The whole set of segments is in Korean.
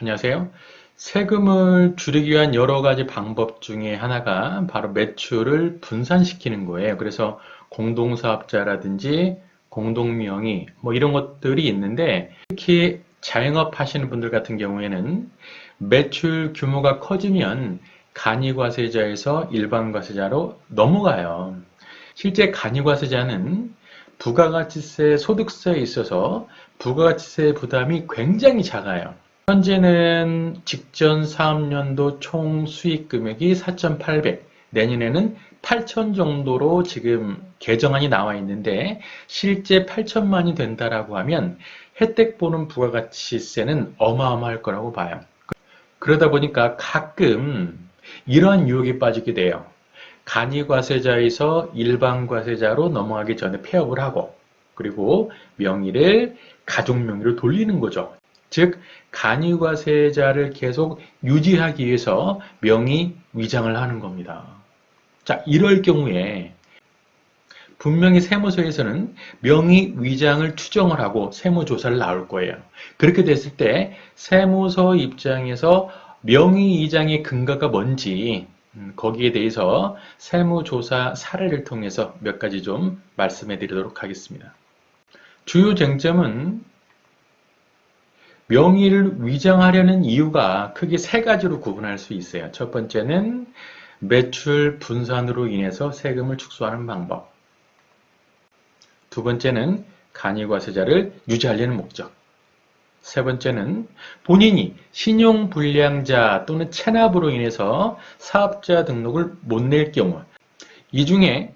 안녕하세요. 세금을 줄이기 위한 여러 가지 방법 중에 하나가 바로 매출을 분산시키는 거예요. 그래서 공동사업자라든지 공동명의 뭐 이런 것들이 있는데 특히 자영업 하시는 분들 같은 경우에는 매출 규모가 커지면 간이과세자에서 일반과세자로 넘어가요. 실제 간이과세자는 부가가치세 소득세에 있어서 부가가치세 부담이 굉장히 작아요. 현재는 직전 사업년도 총 수익 금액이 4,800, 내년에는 8,000 정도로 지금 개정안이 나와 있는데 실제 8천만이 된다라고 하면 혜택 보는 부가가치세는 어마어마할 거라고 봐요. 그러다 보니까 가끔 이러한 유혹에 빠지게 돼요. 간이과세자에서 일반과세자로 넘어가기 전에 폐업을 하고 그리고 명의를 가족명의로 돌리는 거죠. 즉 간이과세자를 계속 유지하기 위해서 명의 위장을 하는 겁니다. 자, 이럴 경우에 분명히 세무서에서는 명의 위장을 추정을 하고 세무조사를 나올 거예요. 그렇게 됐을 때 세무서 입장에서 명의 위장의 근거가 뭔지 거기에 대해서 세무조사 사례를 통해서 몇 가지 좀 말씀해 드리도록 하겠습니다. 주요 쟁점은 명의를 위장하려는 이유가 크게 세 가지로 구분할 수 있어요. 첫 번째는 매출 분산으로 인해서 세금을 축소하는 방법. 두 번째는 간이과세자를 유지하려는 목적. 세 번째는 본인이 신용불량자 또는 체납으로 인해서 사업자 등록을 못 낼 경우. 이 중에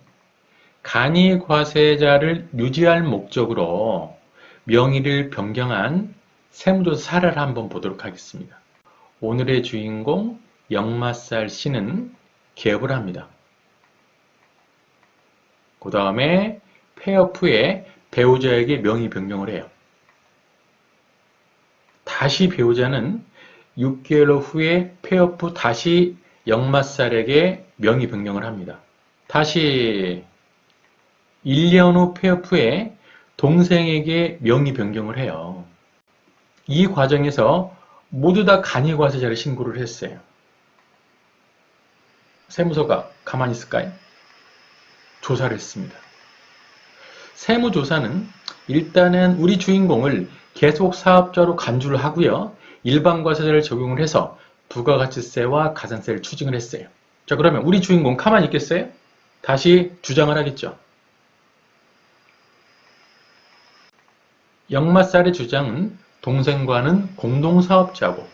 간이과세자를 유지할 목적으로 명의를 변경한 세무조사 사례를 한번 보도록 하겠습니다. 오늘의 주인공 영마살 씨는 개업을 합니다. 그 다음에 폐업 후에 배우자에게 명의 변경을 해요. 다시 배우자는 6개월 후에 폐업 후 다시 영마살에게 명의 변경을 합니다. 다시 1년 후 폐업 후에 동생에게 명의 변경을 해요. 이 과정에서 모두 다 간이과세자를 신고를 했어요. 세무서가 가만히 있을까요? 조사를 했습니다. 세무조사는 일단은 우리 주인공을 계속 사업자로 간주를 하고요. 일반과세자를 적용을 해서 부가가치세와 가산세를 추징을 했어요. 자, 그러면 우리 주인공 가만히 있겠어요? 다시 주장을 하겠죠. 영마살의 주장은 동생과는 공동사업자고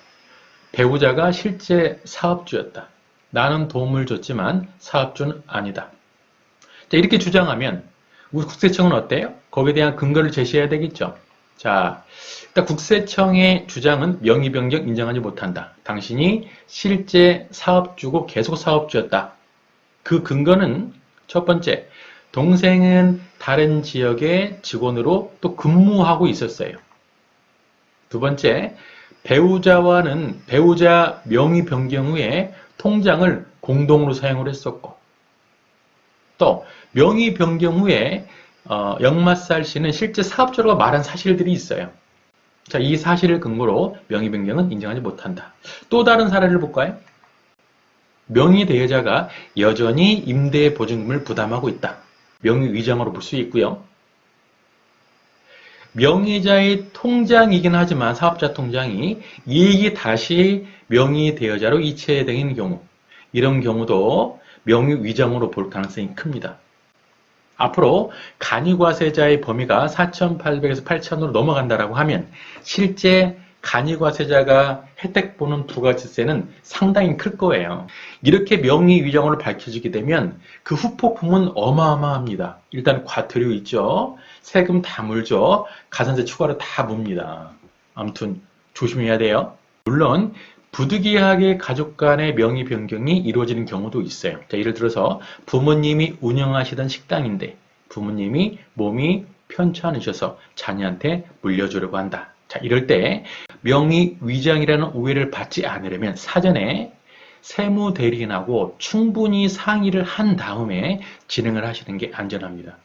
배우자가 실제 사업주였다. 나는 도움을 줬지만 사업주는 아니다. 자, 이렇게 주장하면 우리 국세청은 어때요? 거기에 대한 근거를 제시해야 되겠죠. 자, 일단 국세청의 주장은 명의 변경 인정하지 못한다. 당신이 실제 사업주고 계속 사업주였다. 그 근거는 첫 번째, 동생은 다른 지역의 직원으로 또 근무하고 있었어요. 두 번째, 배우자와는 배우자 명의 변경 후에 통장을 공동으로 사용을 했었고 또 명의 변경 후에 영마살 씨는 실제 사업자라고 말한 사실들이 있어요. 자, 이 사실을 근거로 명의 변경은 인정하지 못한다. 또 다른 사례를 볼까요? 명의 대여자가 여전히 임대 보증금을 부담하고 있다. 명의 위장으로 볼 수 있고요. 명의자의 통장이긴 하지만 사업자 통장이 이익이 다시 명의 대여자로 이체되는 경우, 이런 경우도 명의 위장으로 볼 가능성이 큽니다. 앞으로 간이과세자의 범위가 4,800에서 8,000으로 넘어간다라고 하면 실제 간이과세자가 혜택 보는 부가가치세는 상당히 클 거예요. 이렇게 명의 위장으로 밝혀지게 되면 그 후폭풍은 어마어마합니다. 일단 과태료 있죠. 세금 다 물죠. 가산세 추가로 다 묻니다. 아무튼 조심해야 돼요. 물론 부득이하게 가족 간의 명의 변경이 이루어지는 경우도 있어요. 자, 예를 들어서 부모님이 운영하시던 식당인데 부모님이 몸이 편치 않으셔서 자녀한테 물려주려고 한다. 자, 이럴 때 명의 위장이라는 오해를 받지 않으려면 사전에 세무대리인하고 충분히 상의를 한 다음에 진행을 하시는 게 안전합니다.